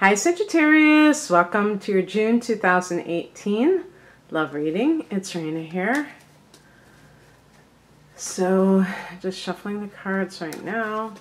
Hi Sagittarius, welcome to your June 2018 love reading. It's Raina here. So just shuffling the cards right now.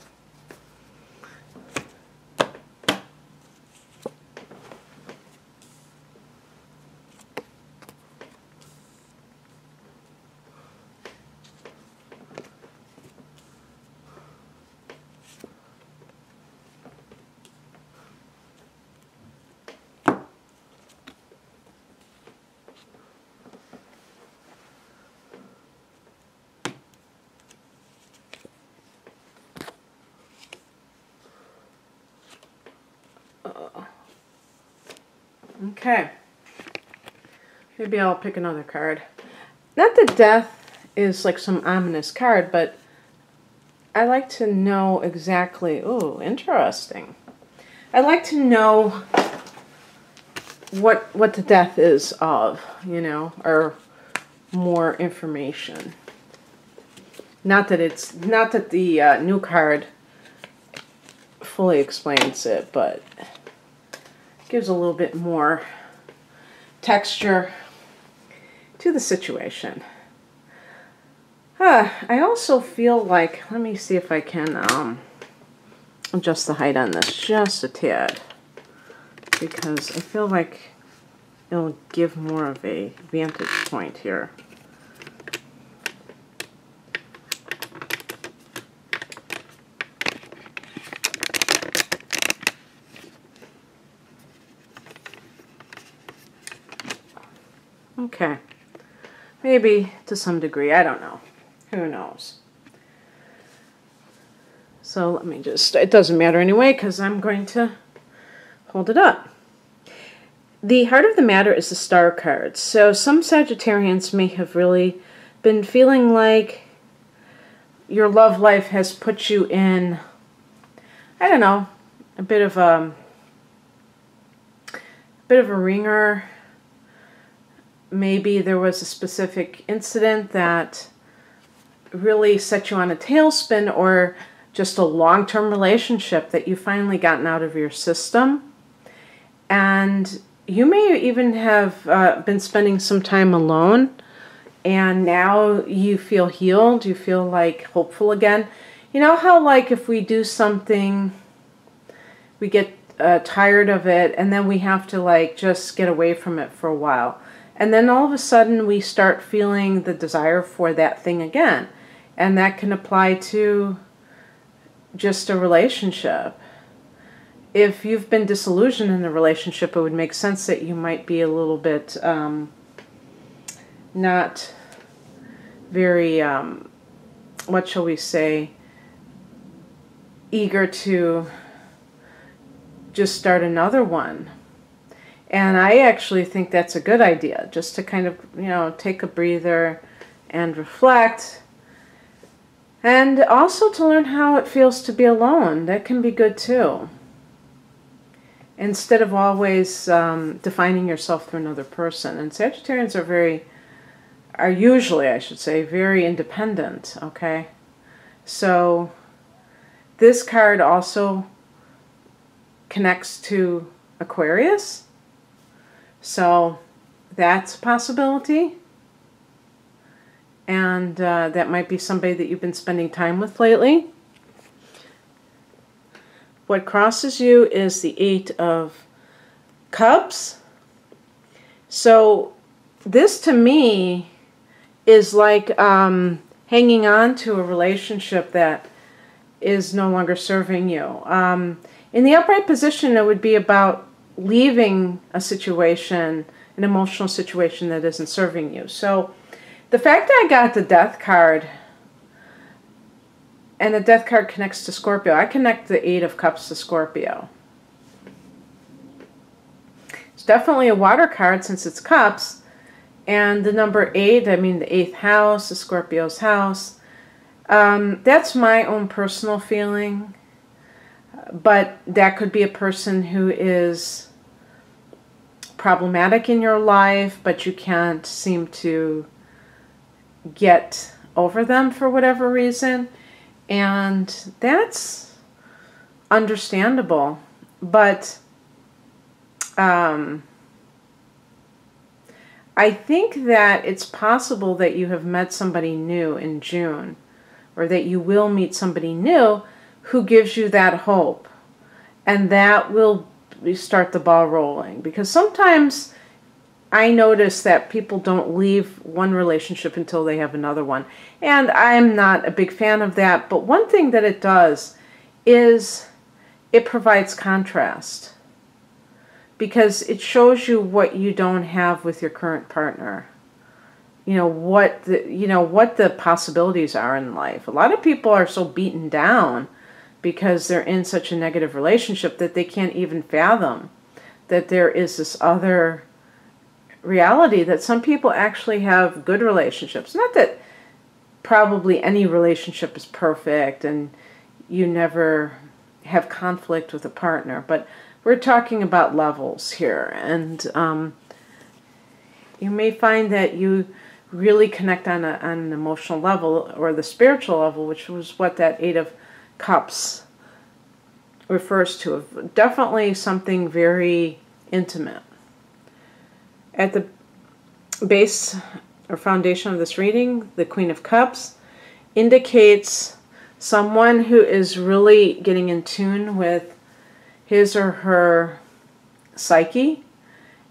Okay, maybe I'll pick another card. Not that death is like some ominous card, but I like to know exactly, oh, interesting. I like to know what the death is of, you know, or more information. Not that the new card fully explains it, but gives a little bit more texture to the situation. I also feel like, let me see if I can adjust the height on this just a tad, because I feel like it'll give more of a vantage point here. Okay, maybe to some degree, I don't know. Who knows? So let me just, it doesn't matter anyway because I'm going to hold it up. The heart of the matter is the Star card. So some Sagittarians may have really been feeling like your love life has put you in, I don't know, a bit of a ringer. Maybe there was a specific incident that really set you on a tailspin, or just a long-term relationship that you finally gotten out of your system. And you may even have been spending some time alone, and now you feel healed, you feel like hopeful again. You know how like if we do something, we get tired of it, and then we have to like just get away from it for a while. And then all of a sudden we start feeling the desire for that thing again. And that can apply to just a relationship. If you've been disillusioned in a relationship, it would make sense that you might be a little bit not very, what shall we say, eager to just start another one. And I actually think that's a good idea, just to kind of, you know, take a breather and reflect. And also to learn how it feels to be alone. That can be good too. Instead of always defining yourself through another person. And Sagittarians are usually, I should say, very independent, okay? So this card also connects to Aquarius. So that's a possibility. And that might be somebody that you've been spending time with lately. What crosses you is the Eight of Cups. So this to me is like hanging on to a relationship that is no longer serving you. In the upright position, it would be about leaving a situation, an emotional situation that isn't serving you. So the fact that I got the Death card, and the Death card connects to Scorpio, I connect the Eight of Cups to Scorpio. It's definitely a water card since it's cups, and the number 8, I mean the 8th house, the Scorpio's house. That's my own personal feeling, but that could be a person who is problematic in your life, but you can't seem to get over them for whatever reason. And that's understandable. But I think that it's possible that you have met somebody new in June, or that you will meet somebody new who gives you that hope. And that will start the ball rolling. Because sometimes I notice that people don't leave one relationship until they have another one. And I'm not a big fan of that. But one thing that it does is it provides contrast. Because it shows you what you don't have with your current partner. What the possibilities are in life. A lot of people are so beaten down because they're in such a negative relationship that they can't even fathom that there is this other reality, that some people actually have good relationships. Not that probably any relationship is perfect and you never have conflict with a partner, but we're talking about levels here, and you may find that you really connect on an emotional level or the spiritual level, which was what that Eight of Cups refers to. Definitely something very intimate. At the base or foundation of this reading, the Queen of Cups indicates someone who is really getting in tune with his or her psyche.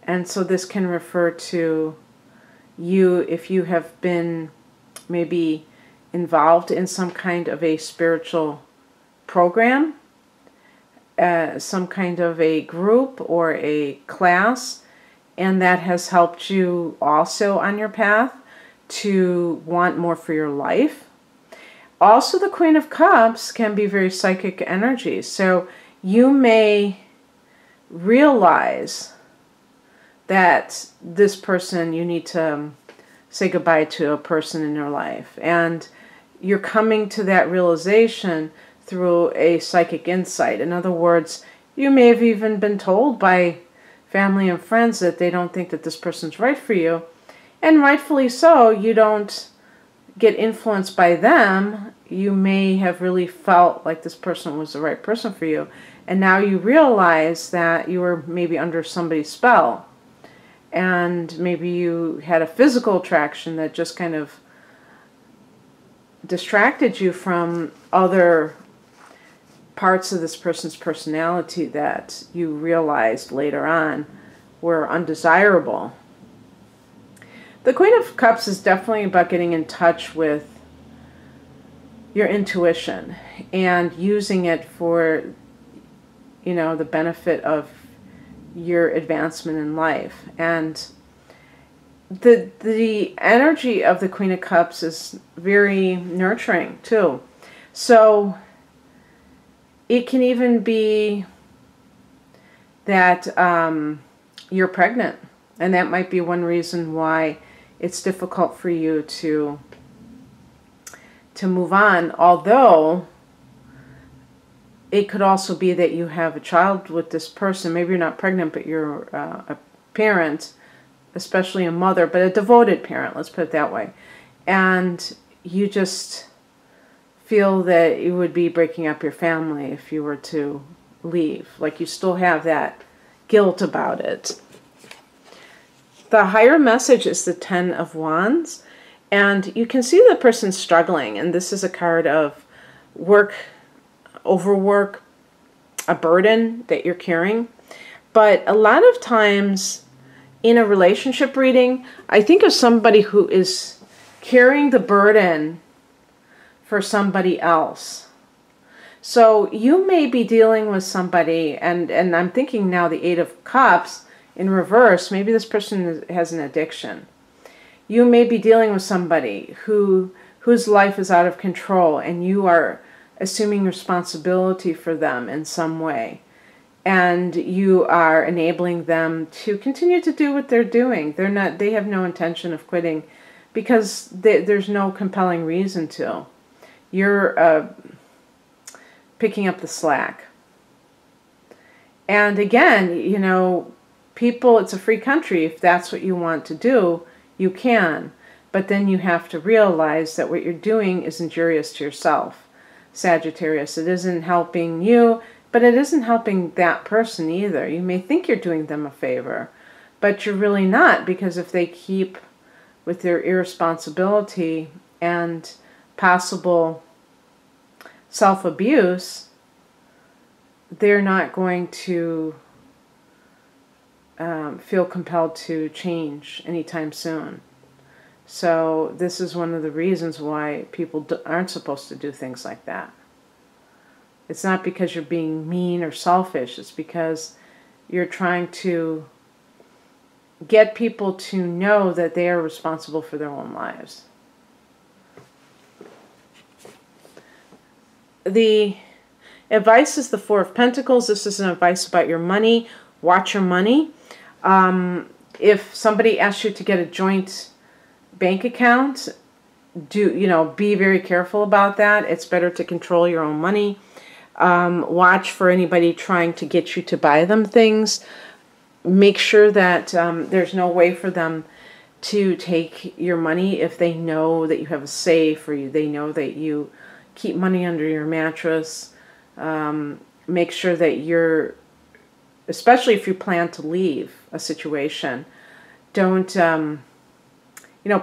And so this can refer to you if you have been maybe involved in some kind of a spiritual program, some kind of a group or a class, and that has helped you also on your path to want more for your life. Also, the Queen of Cups can be very psychic energy. So you may realize that this person, you need to say goodbye to a person in your life. And you're coming to that realization through a psychic insight. In other words, you may have even been told by family and friends that they don't think that this person's right for you. And rightfully so, you don't get influenced by them. You may have really felt like this person was the right person for you. And now you realize that you were maybe under somebody's spell. And maybe you had a physical attraction that just kind of distracted you from other parts of this person's personality that you realized later on were undesirable. The Queen of Cups is definitely about getting in touch with your intuition and using it for, the benefit of your advancement in life. And the energy of the Queen of Cups is very nurturing too. So it can even be that you're pregnant, and that might be one reason why it's difficult for you to move on. Although it could also be that you have a child with this person. Maybe you're not pregnant, but you're a parent, especially a mother, but a devoted parent, let's put it that way. And you just feel that you would be breaking up your family if you were to leave. Like you still have that guilt about it. The higher message is the Ten of Wands. And you can see the person struggling. And this is a card of work, overwork, a burden that you're carrying. But a lot of times in a relationship reading, I think of somebody who is carrying the burden for somebody else. So you may be dealing with somebody, and I'm thinking now the Eight of Cups in reverse. Maybe this person has an addiction. You may be dealing with somebody whose life is out of control, and you are assuming responsibility for them in some way. And you are enabling them to continue to do what they're doing. They have no intention of quitting because there's no compelling reason to. You're picking up the slack. And again, people, it's a free country. If that's what you want to do, you can. But then you have to realize that what you're doing is injurious to yourself, Sagittarius. It isn't helping you, but it isn't helping that person either. You may think you're doing them a favor, but you're really not, because if they keep with their irresponsibility and possible self-abuse, they're not going to feel compelled to change anytime soon. So this is one of the reasons why people aren't supposed to do things like that. It's not because you're being mean or selfish. It's because you're trying to get people to know that they are responsible for their own lives. The advice is the Four of Pentacles. This is an advice about your money. Watch your money. If somebody asks you to get a joint bank account, be very careful about that. It's better to control your own money. Watch for anybody trying to get you to buy them things. Make sure that there's no way for them to take your money if they know that you have a safe, or they know that you keep money under your mattress. Make sure that you're, especially if you plan to leave a situation, don't,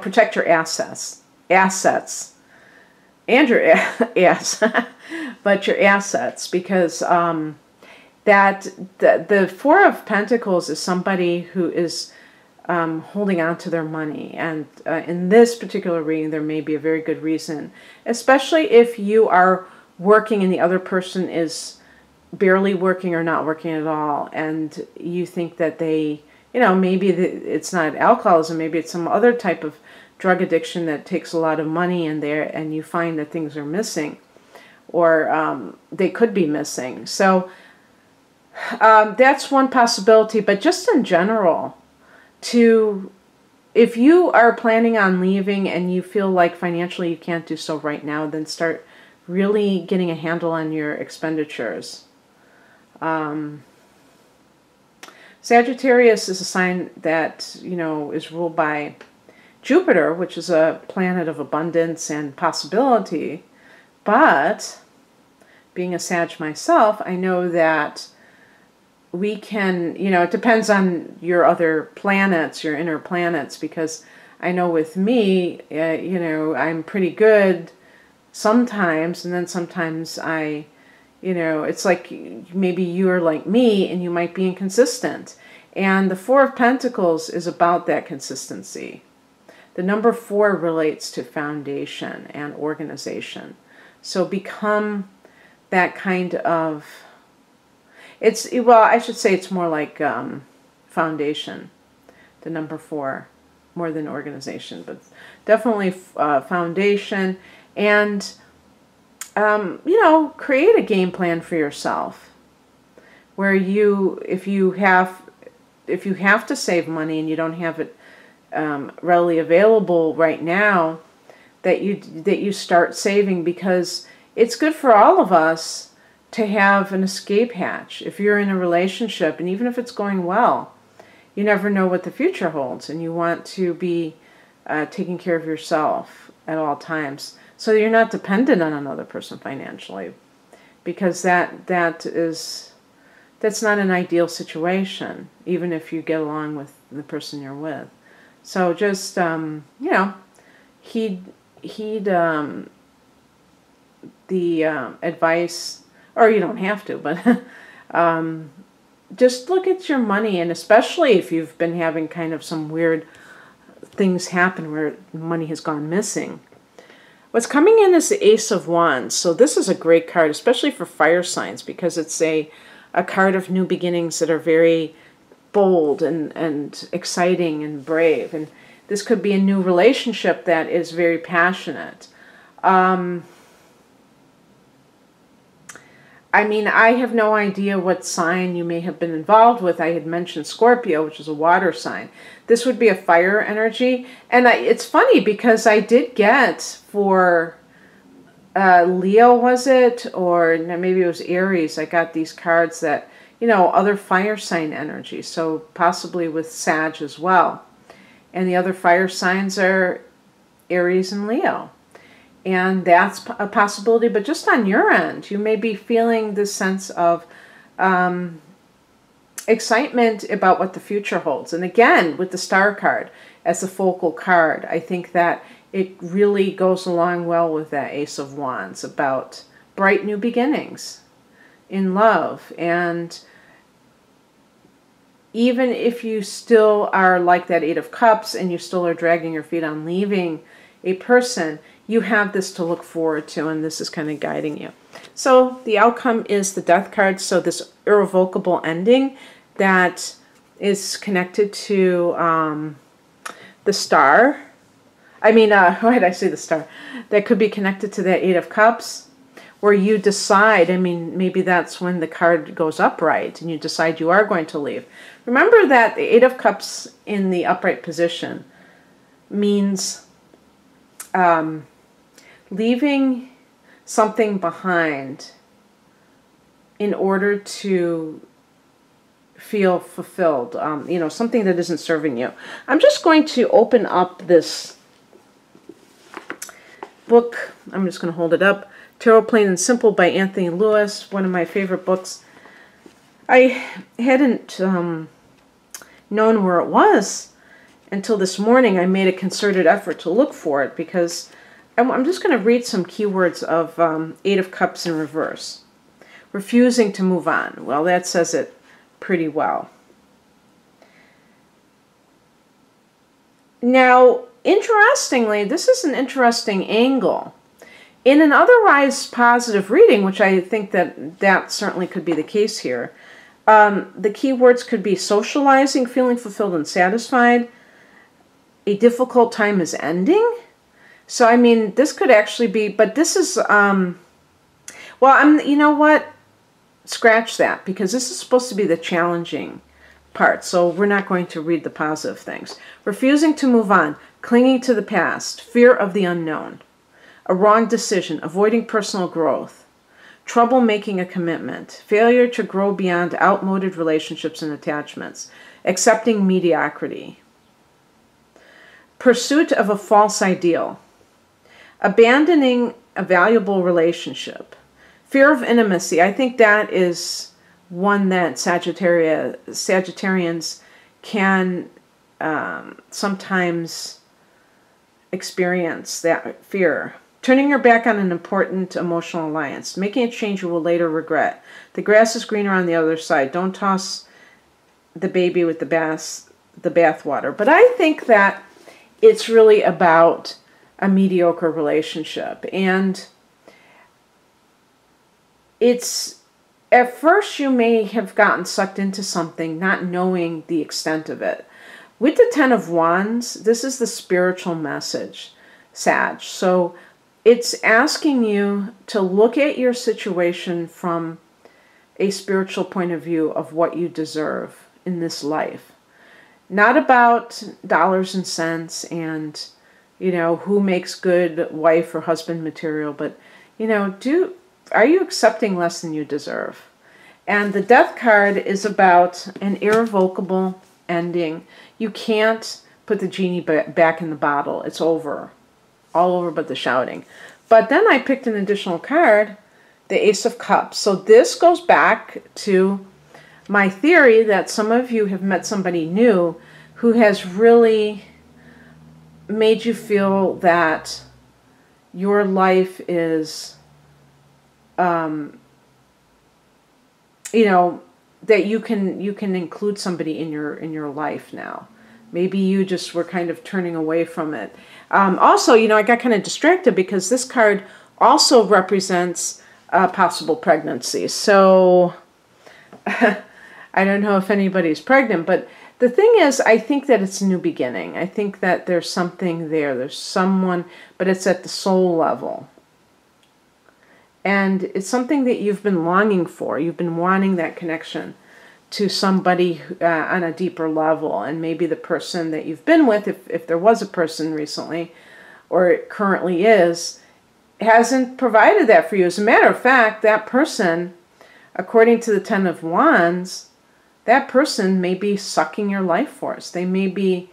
protect your assets and your ass, but your assets, because the Four of Pentacles is somebody who is holding on to their money. And in this particular reading, there may be a very good reason, especially if you are working and the other person is barely working or not working at all, and you think that they, maybe it's not alcoholism, maybe it's some other type of drug addiction that takes a lot of money in there, and you find that things are missing, or they could be missing. So that's one possibility. But just in general, if you are planning on leaving and you feel like financially you can't do so right now, then start really getting a handle on your expenditures. Sagittarius is a sign that, is ruled by Jupiter, which is a planet of abundance and possibility. But being a Sag myself, I know that we can, it depends on your other planets, your inner planets, because I know with me, I'm pretty good sometimes, and then sometimes it's like maybe you're like me and you might be inconsistent. And the Four of Pentacles is about that consistency. The number 4 relates to foundation and organization. So become that kind of, I should say it's more like foundation, the number 4, more than organization, but definitely foundation. And create a game plan for yourself, where if you have to save money and you don't have it readily available right now, that you start saving, because it's good for all of us to have an escape hatch. If you're in a relationship, and even if it's going well, you never know what the future holds, and you want to be taking care of yourself at all times, so you're not dependent on another person financially, because that's not an ideal situation, even if you get along with the person you're with. So just heed the advice, or you don't have to, but just look at your money, and especially if you've been having kind of some weird things happen where money has gone missing. What's coming in is the Ace of Wands. So this is a great card, especially for fire signs, because it's a card of new beginnings that are very bold and exciting and brave. And this could be a new relationship that is very passionate. I have no idea what sign you may have been involved with. I had mentioned Scorpio, which is a water sign. This would be a fire energy. And it's funny because I did get for Leo, was it? Or maybe it was Aries. I got these cards that, other fire sign energy. So possibly with Sag as well. And the other fire signs are Aries and Leo. And that's a possibility, but just on your end, you may be feeling this sense of excitement about what the future holds. And again, with the Star card as the focal card, I think that it really goes along well with that Ace of Wands about bright new beginnings in love. And even if you still are like that Eight of Cups and you still are dragging your feet on leaving a person, you have this to look forward to, and this is kind of guiding you. So the outcome is the Death card. So this irrevocable ending that is connected to the Star. I mean, why did I say the Star? That could be connected to that Eight of Cups, where you decide, I mean, maybe that's when the card goes upright and you decide you are going to leave. Remember that the Eight of Cups in the upright position means leaving something behind in order to feel fulfilled, you know, something that isn't serving you. I'm just going to open up this book. I'm just going to hold it up. Tarot Plain and Simple by Anthony Lewis, one of my favorite books. I hadn't known where it was until this morning. I made a concerted effort to look for it because I'm just going to read some keywords of Eight of Cups in reverse. Refusing to move on. Well, that says it pretty well. Now, interestingly, this is an interesting angle. In an otherwise positive reading, which I think that certainly could be the case here, the keywords could be socializing, feeling fulfilled and satisfied. A difficult time is ending. So, I mean, this could actually be, but this is, well, you know what? Scratch that, because this is supposed to be the challenging part. So we're not going to read the positive things. Refusing to move on, clinging to the past, fear of the unknown, a wrong decision, avoiding personal growth, trouble making a commitment, failure to grow beyond outmoded relationships and attachments, accepting mediocrity, pursuit of a false ideal, abandoning a valuable relationship, fear of intimacy. I think that is one that Sagittarians can sometimes experience, that fear. Turning your back on an important emotional alliance, making a change you will later regret. The grass is greener on the other side. Don't toss the baby with the bathwater. But I think that it's really about a mediocre relationship. And it's, at first you may have gotten sucked into something not knowing the extent of it. With the Ten of Wands, this is the spiritual message, Sag. So it's asking you to look at your situation from a spiritual point of view of what you deserve in this life. Not about dollars and cents and, you know, who makes good wife or husband material, but, you know, are you accepting less than you deserve? And the Death card is about an irrevocable ending. You can't put the genie back in the bottle. It's over. All over but the shouting. But then I picked an additional card, the Ace of Cups. So this goes back to my theory that some of you have met somebody new who has really made you feel that your life is, you know, that you can include somebody in your life now. Maybe you just were kind of turning away from it. Also, you know, I got kind of distracted because this card also represents possible pregnancy. So I don't know if anybody's pregnant, but the thing is, I think that it's a new beginning. I think that there's something there. There's someone, but it's at the soul level. And it's something that you've been longing for. You've been wanting that connection to somebody on a deeper level. And maybe the person that you've been with, if there was a person recently, or it currently is, hasn't provided that for you. As a matter of fact, that person, according to the Ten of Wands, that person may be sucking your life force. They may be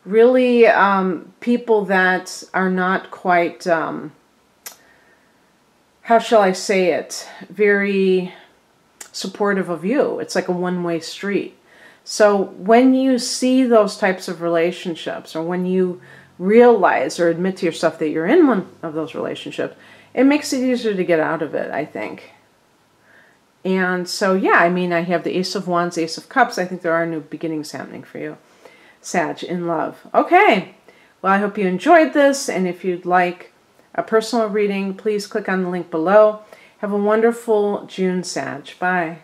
really people that are not quite, how how shall I say it, very supportive of you. It's like a one-way street. So when you see those types of relationships, or when you realize or admit to yourself that you're in one of those relationships, it makes it easier to get out of it, I think. And so, yeah, I mean, I have the Ace of Wands, Ace of Cups. I think there are new beginnings happening for you, Sag, in love. Okay, well, I hope you enjoyed this, and if you'd like a personal reading, please click on the link below. Have a wonderful June, Sag. Bye.